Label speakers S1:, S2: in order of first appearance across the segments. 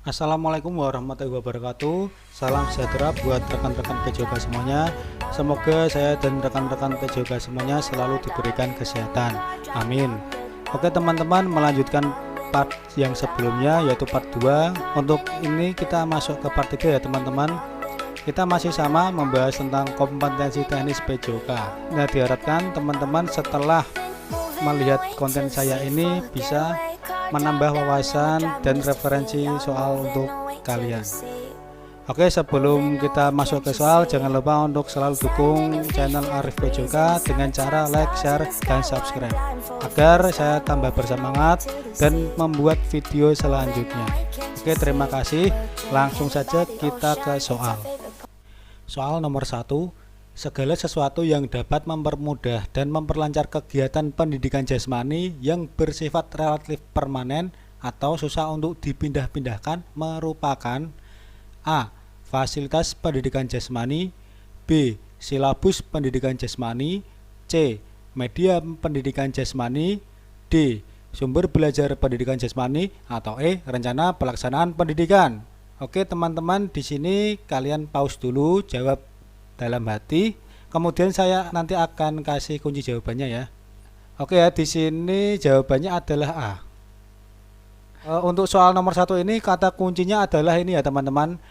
S1: Assalamualaikum warahmatullahi wabarakatuh. Salam sejahtera buat rekan-rekan PJOK semuanya. Semoga saya dan rekan-rekan PJOK semuanya selalu diberikan kesehatan. Amin. Oke teman-teman, melanjutkan part yang sebelumnya yaitu part 2. Untuk ini kita masuk ke part 3 ya teman-teman. Kita masih sama membahas tentang kompetensi teknis PJOK. Nah, diharapkan teman-teman setelah melihat konten saya ini bisa menambah wawasan dan referensi soal untuk kalian. Oke, sebelum kita masuk ke soal, jangan lupa untuk selalu dukung channel Arif PJOK dengan cara like, share, dan subscribe agar saya tambah bersemangat dan membuat video selanjutnya. Oke, terima kasih. Langsung saja kita ke soal. Soal nomor 1. Segala sesuatu yang dapat mempermudah dan memperlancar kegiatan pendidikan jasmani yang bersifat relatif permanen atau susah untuk dipindah-pindahkan merupakan A. Fasilitas pendidikan jasmani, B. Silabus pendidikan jasmani, C. Media pendidikan jasmani, D. Sumber belajar pendidikan jasmani, atau E. Rencana pelaksanaan pendidikan. Oke teman-teman, di sini kalian pause dulu, jawab dalam hati, kemudian saya nanti akan kasih kunci jawabannya ya. Oke ya, di sini jawabannya adalah A. Untuk soal nomor 1 ini kata kuncinya adalah ini ya teman-teman.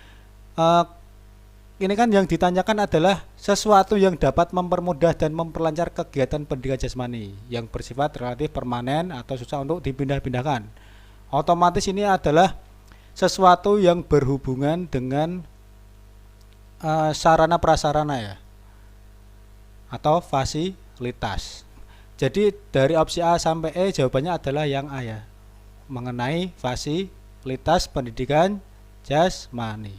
S1: Ini kan yang ditanyakan adalah sesuatu yang dapat mempermudah dan memperlancar kegiatan pendidikan jasmani yang bersifat relatif permanen atau susah untuk dipindah-pindahkan. Otomatis ini adalah sesuatu yang berhubungan dengan sarana prasarana ya, atau fasilitas. Jadi dari opsi A sampai E jawabannya adalah yang A ya, mengenai fasilitas pendidikan jasmani.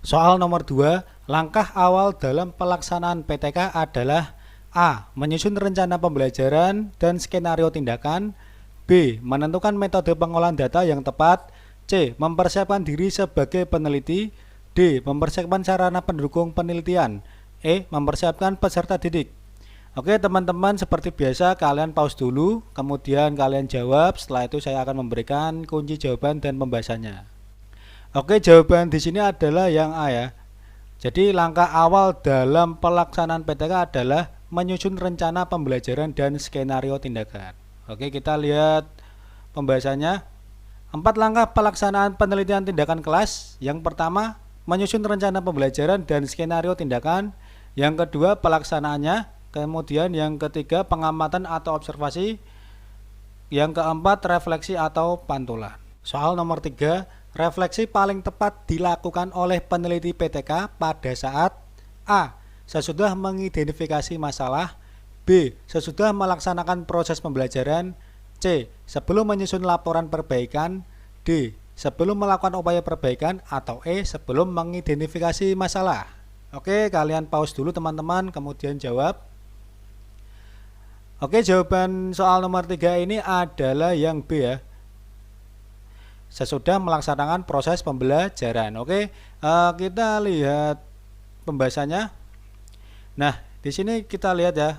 S1: Soal nomor 2, langkah awal dalam pelaksanaan PTK adalah A. Menyusun rencana pembelajaran dan skenario tindakan, B. Menentukan metode pengolahan data yang tepat, C. Mempersiapkan diri sebagai peneliti, D. Mempersiapkan sarana pendukung penelitian, E. Mempersiapkan peserta didik. Oke teman-teman, seperti biasa kalian pause dulu, kemudian kalian jawab. Setelah itu saya akan memberikan kunci jawaban dan pembahasannya. Oke, jawaban di sini adalah yang A ya. Jadi langkah awal dalam pelaksanaan PTK adalah menyusun rencana pembelajaran dan skenario tindakan. Oke, kita lihat pembahasannya. 4 langkah pelaksanaan penelitian tindakan kelas. Yang pertama, menyusun rencana pembelajaran dan skenario tindakan. Yang kedua, pelaksanaannya. Kemudian yang ketiga, pengamatan atau observasi. Yang keempat, refleksi atau pantulan. Soal nomor 3, refleksi paling tepat dilakukan oleh peneliti PTK pada saat A. Sesudah mengidentifikasi masalah, B. Sesudah melaksanakan proses pembelajaran, C. Sebelum menyusun laporan perbaikan, D. Sebelum melakukan upaya perbaikan, atau E. Sebelum mengidentifikasi masalah. Oke, kalian pause dulu teman-teman, kemudian jawab. Oke, jawaban soal nomor 3 ini adalah yang B ya. Sesudah melaksanakan proses pembelajaran. Oke, kita lihat pembahasannya. Nah, di sini kita lihat ya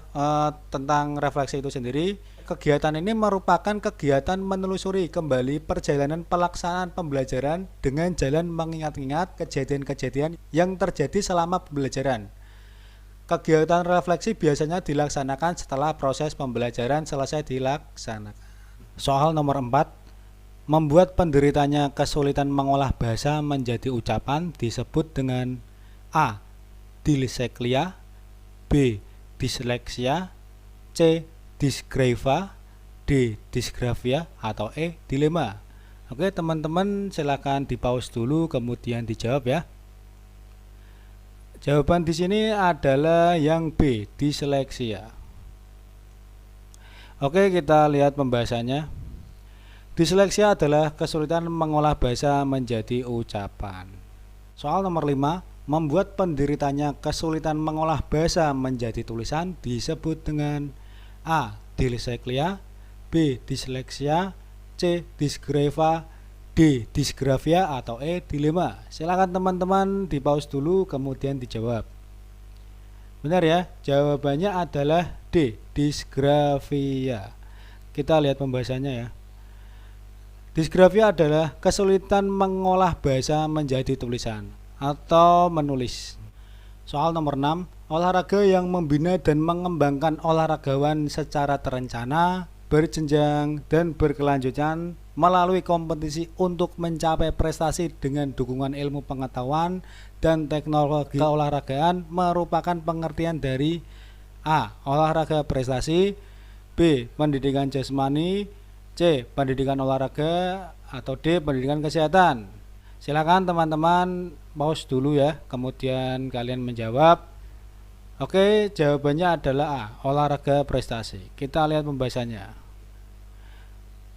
S1: tentang refleksi itu sendiri. Kegiatan ini merupakan kegiatan menelusuri kembali perjalanan pelaksanaan pembelajaran dengan jalan mengingat-ingat kejadian-kejadian yang terjadi selama pembelajaran. Kegiatan refleksi biasanya dilaksanakan setelah proses pembelajaran selesai dilaksanakan. Soal nomor 4, membuat penderitanya kesulitan mengolah bahasa menjadi ucapan disebut dengan A. Disleksia, B. Disleksia, C. Dysgrafia, D. Dysgrafia, atau E. Dilema. Oke teman-teman, silakan di pause dulu kemudian dijawab ya. Jawaban di sini adalah yang B. Disleksia. Oke, kita lihat pembahasannya. Disleksia adalah kesulitan mengolah bahasa menjadi ucapan. Soal nomor 5, membuat penderitanya kesulitan mengolah bahasa menjadi tulisan disebut dengan A. Disleksia, B. Disleksia, C. Dysgrafia, D. Dysgrafia, atau E. Dilema. Silakan teman-teman di pause dulu kemudian dijawab. Benar ya, jawabannya adalah D. Dysgrafia. Kita lihat pembahasannya ya. Disgrafia adalah kesulitan mengolah bahasa menjadi tulisan atau menulis. Soal nomor 6, olahraga yang membina dan mengembangkan olahragawan secara terencana, berjenjang, dan berkelanjutan melalui kompetisi untuk mencapai prestasi dengan dukungan ilmu pengetahuan dan teknologi keolahragaan merupakan pengertian dari A. Olahraga prestasi, B. Pendidikan jasmani, C. Pendidikan olahraga, atau D. Pendidikan kesehatan. Silakan teman-teman pause dulu ya, kemudian kalian menjawab. Oke, jawabannya adalah A. Olahraga prestasi. Kita lihat pembahasannya.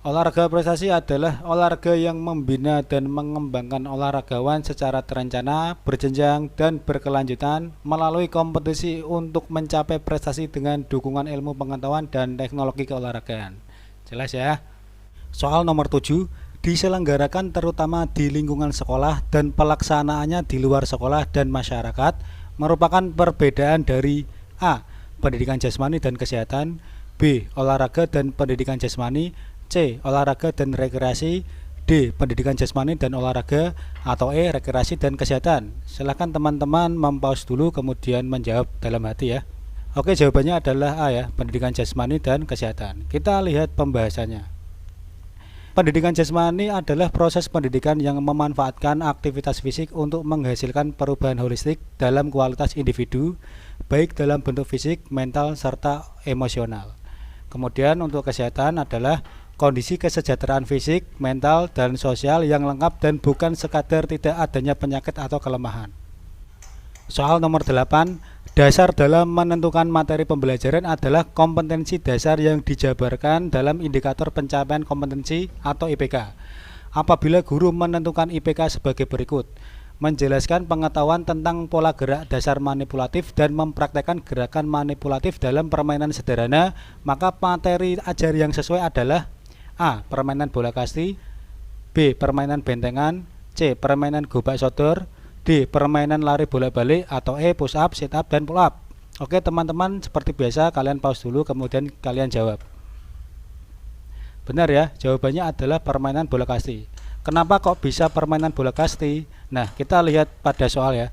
S1: Olahraga prestasi adalah olahraga yang membina dan mengembangkan olahragawan secara terencana, berjenjang, dan berkelanjutan melalui kompetisi untuk mencapai prestasi dengan dukungan ilmu pengetahuan dan teknologi keolahragaan. Jelas ya? Soal nomor 7, diselenggarakan terutama di lingkungan sekolah dan pelaksanaannya di luar sekolah dan masyarakat merupakan perbedaan dari A. Pendidikan jasmani dan kesehatan, B. Olahraga dan pendidikan jasmani, C. Olahraga dan rekreasi, D. Pendidikan jasmani dan olahraga, atau E. Rekreasi dan kesehatan. Silahkan teman-teman mempause dulu kemudian menjawab dalam hati ya. Oke, jawabannya adalah A ya, pendidikan jasmani dan kesehatan. Kita lihat pembahasannya. Pendidikan jasmani adalah proses pendidikan yang memanfaatkan aktivitas fisik untuk menghasilkan perubahan holistik dalam kualitas individu, baik dalam bentuk fisik, mental, serta emosional. Kemudian untuk kesehatan adalah kondisi kesejahteraan fisik, mental, dan sosial yang lengkap dan bukan sekadar tidak adanya penyakit atau kelemahan. Soal nomor 8, dasar dalam menentukan materi pembelajaran adalah kompetensi dasar yang dijabarkan dalam indikator pencapaian kompetensi atau IPK. Apabila guru menentukan IPK sebagai berikut: menjelaskan pengetahuan tentang pola gerak dasar manipulatif dan mempraktekkan gerakan manipulatif dalam permainan sederhana, maka materi ajar yang sesuai adalah A. Permainan bola kasti, B. Permainan bentengan, C. Permainan gobak sodor, D. Permainan lari bolak-balik, atau E. Push up, sit up, dan pull up. Oke teman-teman, seperti biasa kalian pause dulu kemudian kalian jawab. Benar ya, jawabannya adalah permainan bola kasti. Kenapa kok bisa permainan bola kasti? Nah, kita lihat pada soal ya.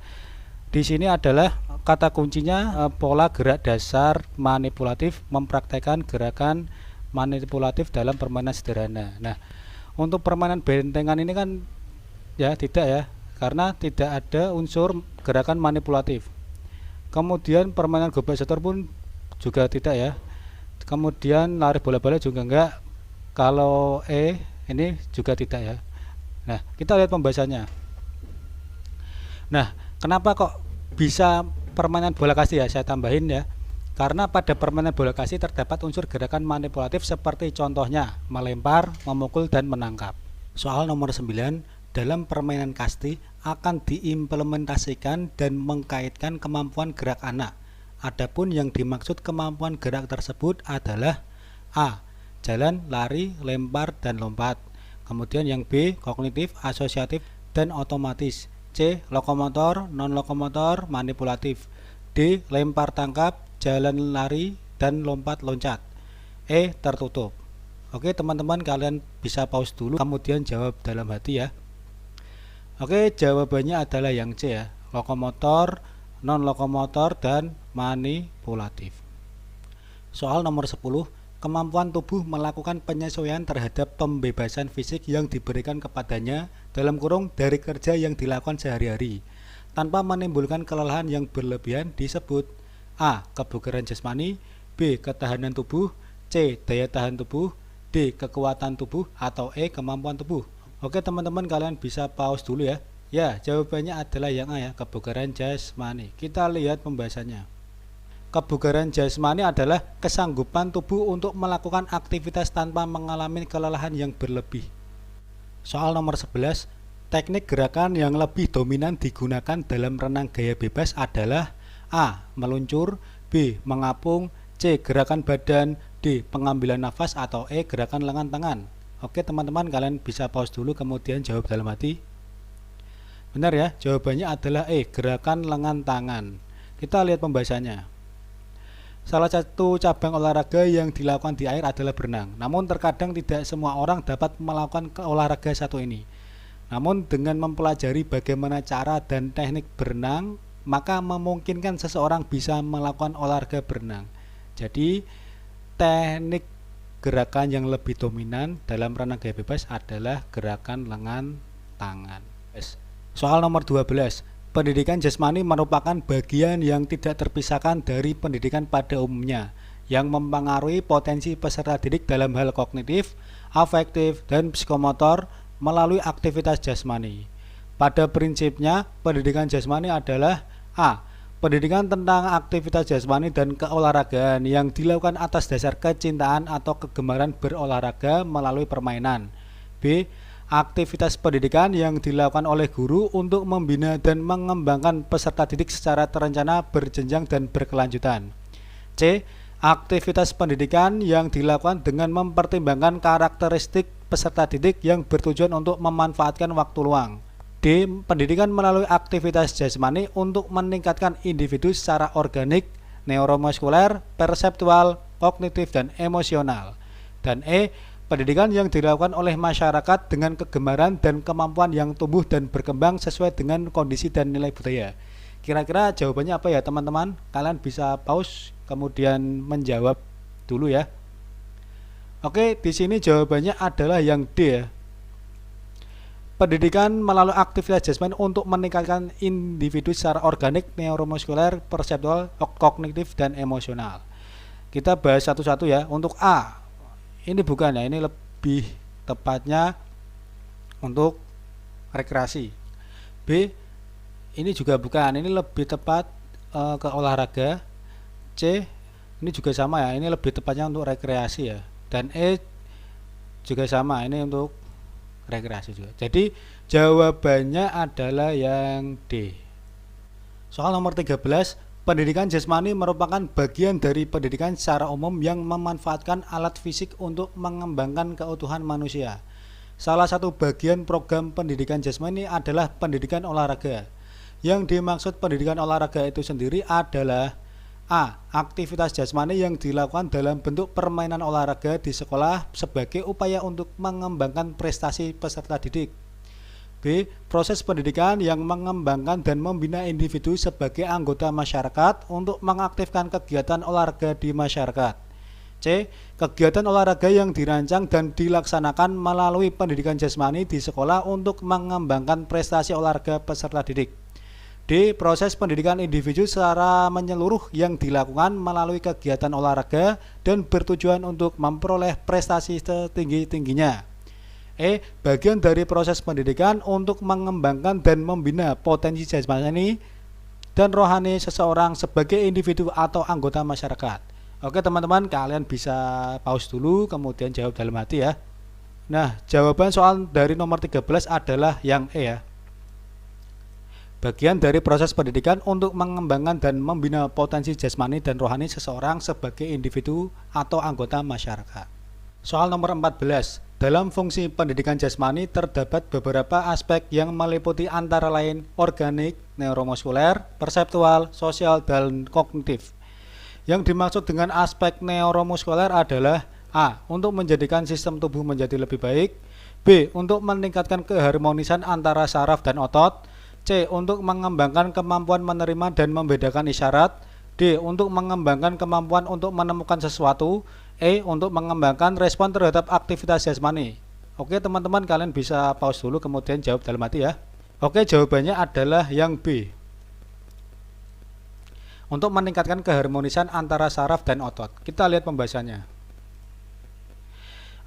S1: Di sini adalah kata kuncinya pola gerak dasar manipulatif, mempraktekkan gerakan manipulatif dalam permainan sederhana. Nah, untuk permainan bentengan ini kan ya tidak ya, karena tidak ada unsur gerakan manipulatif. Kemudian permainan gobak sodor pun juga tidak ya. Kemudian lari bola-balik juga enggak. Kalau E ini juga tidak ya. Nah, kita lihat pembahasannya. Nah, kenapa kok bisa permainan bola kasti ya? Saya tambahin ya. Karena pada permainan bola kasti terdapat unsur gerakan manipulatif seperti contohnya melempar, memukul, dan menangkap. Soal nomor 9, dalam permainan kasti akan diimplementasikan dan mengkaitkan kemampuan gerak anak. Adapun yang dimaksud kemampuan gerak tersebut adalah A. Jalan, lari, lempar, dan lompat. Kemudian yang B. Kognitif, asosiatif, dan otomatis. C. Lokomotor, non-lokomotor, manipulatif. D. Lempar tangkap, jalan lari, dan lompat loncat. E. Tertutup. Oke teman-teman, kalian bisa pause dulu kemudian jawab dalam hati ya. Oke, jawabannya adalah yang C ya, lokomotor, non-lokomotor, dan manipulatif. Soal nomor 10, kemampuan tubuh melakukan penyesuaian terhadap pembebasan fisik yang diberikan kepadanya dalam kurung dari kerja yang dilakukan sehari-hari tanpa menimbulkan kelelahan yang berlebihan disebut A. Kebugaran jasmani, B. Ketahanan tubuh, C. Daya tahan tubuh, D. Kekuatan tubuh, atau E. Kemampuan tubuh. Oke teman-teman, kalian bisa pause dulu ya. Ya, jawabannya adalah yang A ya, kebugaran jasmani. Kita lihat pembahasannya. Kebugaran jasmani adalah kesanggupan tubuh untuk melakukan aktivitas tanpa mengalami kelelahan yang berlebih. Soal nomor 11, teknik gerakan yang lebih dominan digunakan dalam renang gaya bebas adalah A. Meluncur, B. Mengapung, C. Gerakan badan, D. Pengambilan nafas, atau E. Gerakan lengan tangan. Oke teman-teman, kalian bisa pause dulu kemudian jawab dalam hati. Benar ya, jawabannya adalah E. Gerakan lengan tangan. Kita lihat pembahasannya. Salah satu cabang olahraga yang dilakukan di air adalah berenang. Namun terkadang tidak semua orang dapat melakukan olahraga satu ini. Namun dengan mempelajari bagaimana cara dan teknik berenang, maka memungkinkan seseorang bisa melakukan olahraga berenang. Jadi teknik gerakan yang lebih dominan dalam renang gaya bebas adalah gerakan lengan tangan. Soal nomor 12. Pendidikan jasmani merupakan bagian yang tidak terpisahkan dari pendidikan pada umumnya, yang mempengaruhi potensi peserta didik dalam hal kognitif, afektif, dan psikomotor melalui aktivitas jasmani. Pada prinsipnya, pendidikan jasmani adalah A. Pendidikan tentang aktivitas jasmani dan keolahragaan yang dilakukan atas dasar kecintaan atau kegemaran berolahraga melalui permainan. B. Aktivitas pendidikan yang dilakukan oleh guru untuk membina dan mengembangkan peserta didik secara terencana, berjenjang, dan berkelanjutan. C. Aktivitas pendidikan yang dilakukan dengan mempertimbangkan karakteristik peserta didik yang bertujuan untuk memanfaatkan waktu luang. D. Pendidikan melalui aktivitas jasmani untuk meningkatkan individu secara organik, neuromuskuler, perseptual, kognitif, dan emosional. Dan E. Pendidikan yang dilakukan oleh masyarakat dengan kegemaran dan kemampuan yang tumbuh dan berkembang sesuai dengan kondisi dan nilai budaya. Kira-kira jawabannya apa ya teman-teman? Kalian bisa pause kemudian menjawab dulu ya. Oke, di sini jawabannya adalah yang D ya. Pendidikan melalui aktivitas jasmani untuk meningkatkan individu secara organik, neuromuskuler, perseptual, kognitif, dan emosional. Kita bahas satu-satu ya. Untuk A, ini bukan ya, ini lebih tepatnya untuk rekreasi. B, ini juga bukan, ini lebih tepat ke olahraga. C, ini juga sama ya, ini lebih tepatnya untuk rekreasi ya. Dan E juga sama, ini untuk rekreasi juga. Jadi jawabannya adalah yang D. Soal nomor 13. Pendidikan jasmani merupakan bagian dari pendidikan secara umum yang memanfaatkan alat fisik untuk mengembangkan keutuhan manusia. Salah satu bagian program pendidikan jasmani adalah pendidikan olahraga. Yang dimaksud pendidikan olahraga itu sendiri adalah A. Aktivitas jasmani yang dilakukan dalam bentuk permainan olahraga di sekolah sebagai upaya untuk mengembangkan prestasi peserta didik. B. Proses pendidikan yang mengembangkan dan membina individu sebagai anggota masyarakat untuk mengaktifkan kegiatan olahraga di masyarakat. C. Kegiatan olahraga yang dirancang dan dilaksanakan melalui pendidikan jasmani di sekolah untuk mengembangkan prestasi olahraga peserta didik. D. Proses pendidikan individu secara menyeluruh yang dilakukan melalui kegiatan olahraga dan bertujuan untuk memperoleh prestasi setinggi-tingginya. E. Bagian dari proses pendidikan untuk mengembangkan dan membina potensi jasmani dan rohani seseorang sebagai individu atau anggota masyarakat. Oke teman-teman, kalian bisa pause dulu kemudian jawab dalam hati ya. Nah, jawaban soal dari nomor 13 adalah yang E ya. Bagian dari proses pendidikan untuk mengembangkan dan membina potensi jasmani dan rohani seseorang sebagai individu atau anggota masyarakat. Soal nomor 14. Dalam fungsi pendidikan jasmani terdapat beberapa aspek yang meliputi antara lain organik, neuromuskuler, perseptual, sosial, dan kognitif. Yang dimaksud dengan aspek neuromuskuler adalah A. Untuk menjadikan sistem tubuh menjadi lebih baik. B. Untuk meningkatkan keharmonisan antara saraf dan otot. C. Untuk mengembangkan kemampuan menerima dan membedakan isyarat. D. Untuk mengembangkan kemampuan untuk menemukan sesuatu. E. Untuk mengembangkan respon terhadap aktivitas jasmani. Oke teman-teman, kalian bisa pause dulu kemudian jawab dalam hati ya. Oke, jawabannya adalah yang B. Untuk meningkatkan keharmonisan antara saraf dan otot. Kita lihat pembahasannya.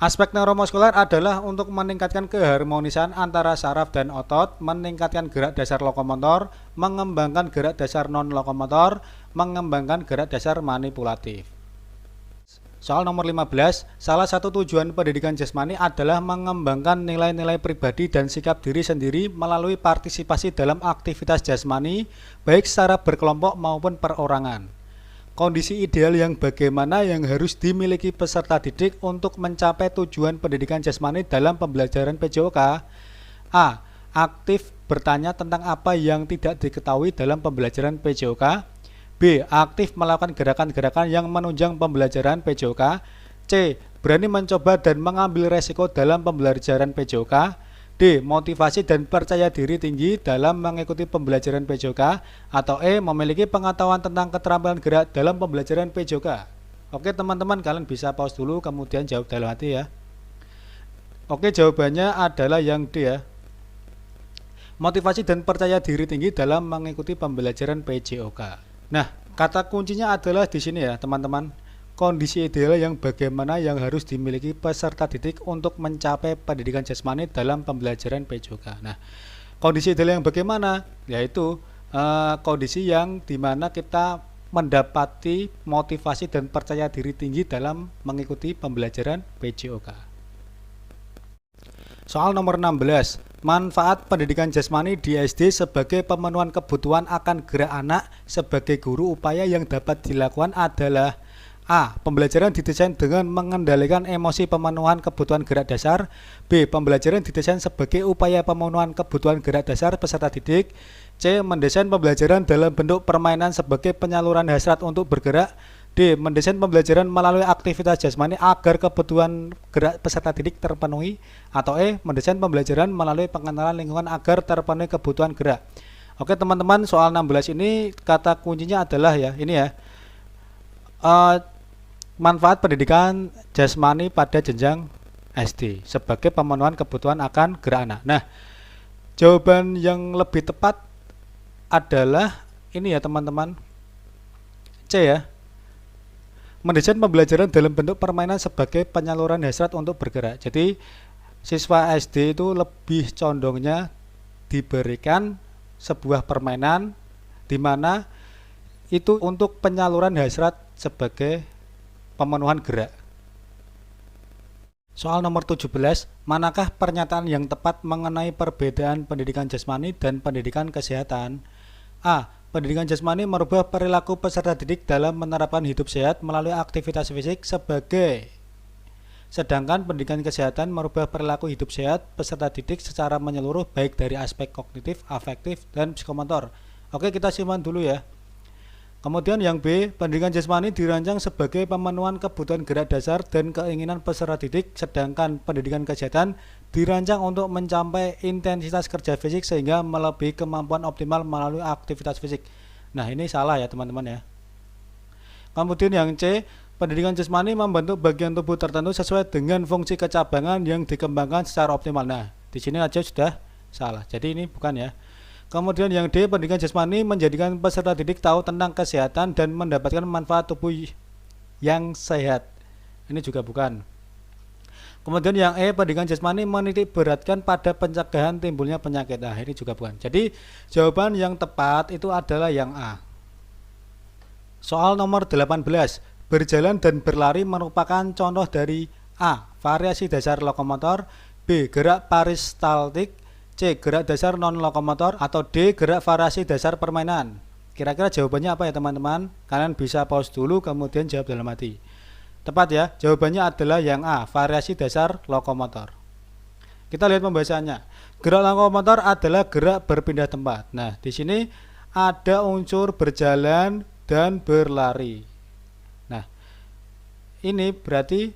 S1: Aspek neuromuskuler adalah untuk meningkatkan keharmonisan antara saraf dan otot, meningkatkan gerak dasar lokomotor, mengembangkan gerak dasar non-lokomotor, mengembangkan gerak dasar manipulatif. Soal nomor 15, salah satu tujuan pendidikan jasmani adalah mengembangkan nilai-nilai pribadi dan sikap diri sendiri melalui partisipasi dalam aktivitas jasmani, baik secara berkelompok maupun perorangan. Kondisi ideal yang bagaimana yang harus dimiliki peserta didik untuk mencapai tujuan pendidikan jasmani dalam pembelajaran PJOK? A. Aktif bertanya tentang apa yang tidak diketahui dalam pembelajaran PJOK. B. B. Aktif melakukan gerakan-gerakan yang menunjang pembelajaran PJOK. C. Berani mencoba dan mengambil resiko dalam pembelajaran PJOK. D. Motivasi dan percaya diri tinggi dalam mengikuti pembelajaran PJOK. Atau E. Memiliki pengetahuan tentang keterampilan gerak dalam pembelajaran PJOK. Oke teman-teman, kalian bisa pause dulu kemudian jawab dalam hati ya. Oke, jawabannya adalah yang D ya. Motivasi dan percaya diri tinggi dalam mengikuti pembelajaran PJOK. Nah, kata kuncinya adalah di sini ya teman-teman. Kondisi ideal yang bagaimana yang harus dimiliki peserta didik untuk mencapai pendidikan jasmani dalam pembelajaran PJOK. Nah, kondisi ideal yang bagaimana? Yaitu kondisi yang dimana kita mendapati motivasi dan percaya diri tinggi dalam mengikuti pembelajaran PJOK. Soal nomor 16. Manfaat pendidikan jasmani di SD sebagai pemenuhan kebutuhan akan gerak anak sebagai guru. Upaya yang dapat dilakukan adalah A. Pembelajaran didesain dengan mengendalikan emosi pemenuhan kebutuhan gerak dasar. B. Pembelajaran didesain sebagai upaya pemenuhan kebutuhan gerak dasar peserta didik. C. Mendesain pembelajaran dalam bentuk permainan sebagai penyaluran hasrat untuk bergerak. D. Mendesain pembelajaran melalui aktivitas jasmani agar kebutuhan gerak peserta didik terpenuhi. Atau E. Mendesain pembelajaran melalui pengenalan lingkungan agar terpenuhi kebutuhan gerak. Oke teman-teman, soal 16 ini kata kuncinya adalah ya ini ya. Manfaat pendidikan jasmani pada jenjang SD sebagai pemenuhan kebutuhan akan gerak anak. Nah, jawaban yang lebih tepat adalah ini ya teman-teman, C ya. Mendesain pembelajaran dalam bentuk permainan sebagai penyaluran hasrat untuk bergerak. Jadi siswa SD itu lebih condongnya diberikan sebuah permainan di mana itu untuk penyaluran hasrat sebagai pemenuhan gerak. Soal nomor 17, manakah pernyataan yang tepat mengenai perbedaan pendidikan jasmani dan pendidikan kesehatan? A. Pendidikan jasmani merubah perilaku peserta didik dalam menerapkan hidup sehat melalui aktivitas fisik sedangkan pendidikan kesehatan merubah perilaku hidup sehat peserta didik secara menyeluruh baik dari aspek kognitif, afektif, dan psikomotor. Oke, kita simak dulu ya. Kemudian yang B, pendidikan jasmani dirancang sebagai pemenuhan kebutuhan gerak dasar dan keinginan peserta didik, sedangkan pendidikan kesehatan dirancang untuk mencapai intensitas kerja fisik sehingga melebihi kemampuan optimal melalui aktivitas fisik. Nah, ini salah ya teman-teman ya. Kemudian yang C, pendidikan jasmani membentuk bagian tubuh tertentu sesuai dengan fungsi kecabangan yang dikembangkan secara optimal. Nah, di sini aja sudah salah. Jadi ini bukan ya. Kemudian yang D, pendidikan jasmani menjadikan peserta didik tahu tentang kesehatan dan mendapatkan manfaat tubuh yang sehat. Ini juga bukan. Kemudian yang E, pendidikan jasmani menitik beratkan pada pencegahan timbulnya penyakit. Nah, ini juga bukan. Jadi jawaban yang tepat itu adalah yang A. Soal nomor 18. Berjalan dan berlari merupakan contoh dari A. Variasi dasar lokomotor. B. Gerak peristaltik. C. Gerak dasar non-lokomotor. Atau D. Gerak variasi dasar permainan. Kira-kira jawabannya apa ya teman-teman? Kalian bisa pause dulu kemudian jawab dalam hati. Tepat ya, jawabannya adalah yang A. Variasi dasar lokomotor. Kita lihat pembahasannya. Gerak lokomotor adalah gerak berpindah tempat. Nah, di sini ada unsur berjalan dan berlari. Nah, ini berarti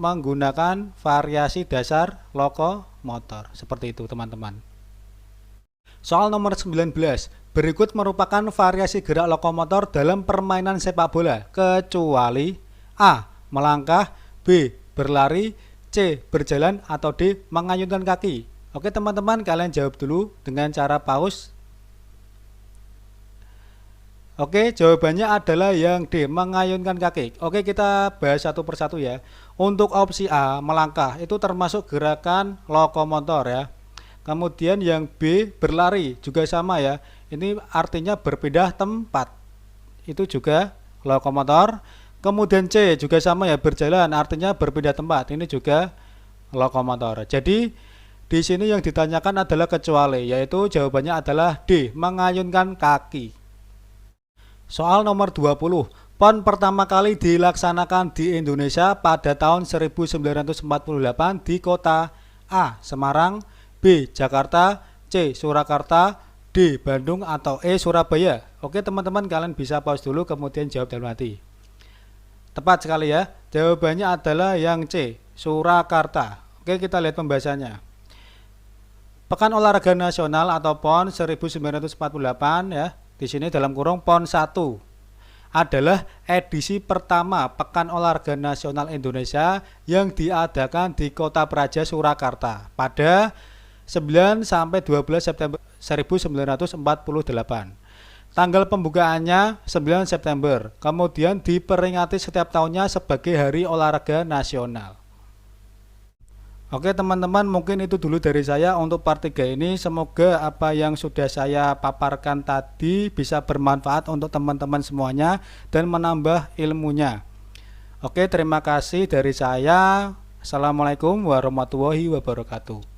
S1: menggunakan variasi dasar lokomotor. Seperti itu teman-teman. Soal nomor 19. Berikut merupakan variasi gerak lokomotor dalam permainan sepak bola, kecuali A. Melangkah, B. Berlari, C. Berjalan, atau D. Mengayunkan kaki. Oke teman-teman, kalian jawab dulu dengan cara pause. Oke, jawabannya adalah yang D, mengayunkan kaki. Oke, kita bahas satu persatu ya. Untuk opsi A, melangkah, itu termasuk gerakan lokomotor ya. Kemudian yang B, berlari, juga sama ya. Ini artinya berpindah tempat. Itu juga lokomotor. Kemudian C, juga sama ya, berjalan, artinya berpindah tempat. Ini juga lokomotor. Jadi, di sini yang ditanyakan adalah kecuali, yaitu jawabannya adalah D, mengayunkan kaki. Soal nomor 20. PON pertama kali dilaksanakan di Indonesia pada tahun 1948 di kota A. Semarang, B. Jakarta, C. Surakarta, D. Bandung atau E. Surabaya? Oke teman-teman, kalian bisa pause dulu kemudian jawab dalam hati. Tepat sekali ya, jawabannya adalah yang C. Surakarta. Oke, kita lihat pembahasannya. Pekan Olahraga Nasional atau PON 1948 ya, di sini dalam kurung PON 1 adalah edisi pertama Pekan Olahraga Nasional Indonesia yang diadakan di Kota Praja Surakarta pada 9 sampai 12 September 1948. Tanggal pembukaannya 9 September, kemudian diperingati setiap tahunnya sebagai Hari Olahraga Nasional. Oke teman-teman, mungkin itu dulu dari saya untuk part 3 ini. Semoga apa yang sudah saya paparkan tadi bisa bermanfaat untuk teman-teman semuanya dan menambah ilmunya. Oke, terima kasih dari saya. Assalamualaikum warahmatullahi wabarakatuh.